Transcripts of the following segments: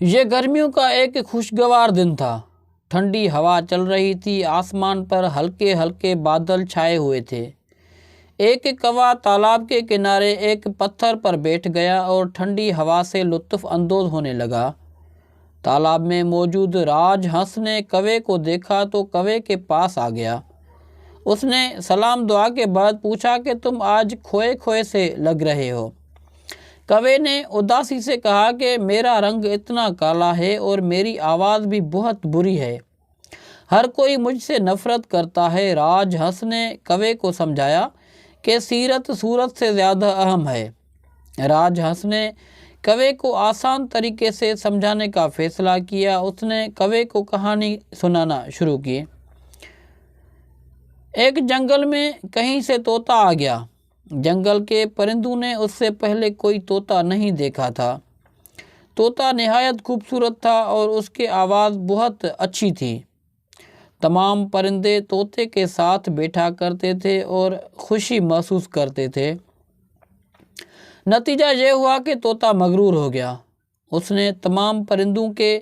یہ گرمیوں کا ایک خوشگوار دن تھا۔ ٹھنڈی ہوا چل رہی تھی، آسمان پر ہلکے ہلکے بادل چھائے ہوئے تھے۔ ایک کوا تالاب کے کنارے ایک پتھر پر بیٹھ گیا اور ٹھنڈی ہوا سے لطف اندوز ہونے لگا۔ تالاب میں موجود راج ہنس نے کوے کو دیکھا تو کوے کے پاس آ گیا۔ اس نے سلام دعا کے بعد پوچھا کہ تم آج کھوئے کھوئے سے لگ رہے ہو۔ کوے نے اداسی سے کہا کہ میرا رنگ اتنا کالا ہے اور میری آواز بھی بہت بری ہے، ہر کوئی مجھ سے نفرت کرتا ہے۔ راج ہنس نے کوے کو سمجھایا کہ سیرت صورت سے زیادہ اہم ہے۔ راج ہنس نے کوے کو آسان طریقے سے سمجھانے کا فیصلہ کیا۔ اس نے کوے کو کہانی سنانا شروع کی۔ ایک جنگل میں کہیں سے طوطا آ گیا۔ جنگل کے پرندوں نے اس سے پہلے کوئی طوطا نہیں دیکھا تھا۔ طوطا نہایت خوبصورت تھا اور اس کی آواز بہت اچھی تھی۔ تمام پرندے طوطے کے ساتھ بیٹھا کرتے تھے اور خوشی محسوس کرتے تھے۔ نتیجہ یہ ہوا کہ طوطا مغرور ہو گیا۔ اس نے تمام پرندوں کے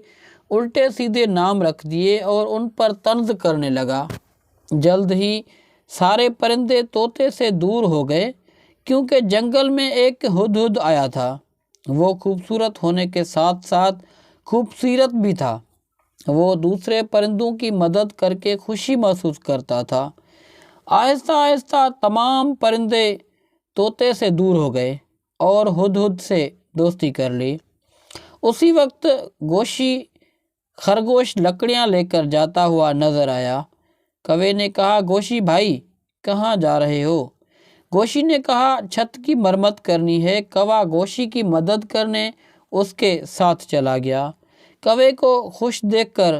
الٹے سیدھے نام رکھ دیے اور ان پر طنز کرنے لگا۔ جلد ہی سارے پرندے طوطے سے دور ہو گئے، کیونکہ جنگل میں ایک ہدہد آیا تھا۔ وہ خوبصورت ہونے کے ساتھ ساتھ خوبصیرت بھی تھا۔ وہ دوسرے پرندوں کی مدد کر کے خوشی محسوس کرتا تھا۔ آہستہ آہستہ تمام پرندے طوطے سے دور ہو گئے اور ہدہد سے دوستی کر لی۔ اسی وقت گوشی خرگوش لکڑیاں لے کر جاتا ہوا نظر آیا۔ کوے نے کہا، گوشی بھائی کہاں جا رہے ہو؟ گوشی نے کہا، چھت کی مرمت کرنی ہے۔ کوا گوشی کی مدد کرنے اس کے ساتھ چلا گیا۔ کوے کو خوش دیکھ کر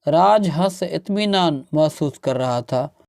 راج ہنس اطمینان محسوس کر رہا تھا۔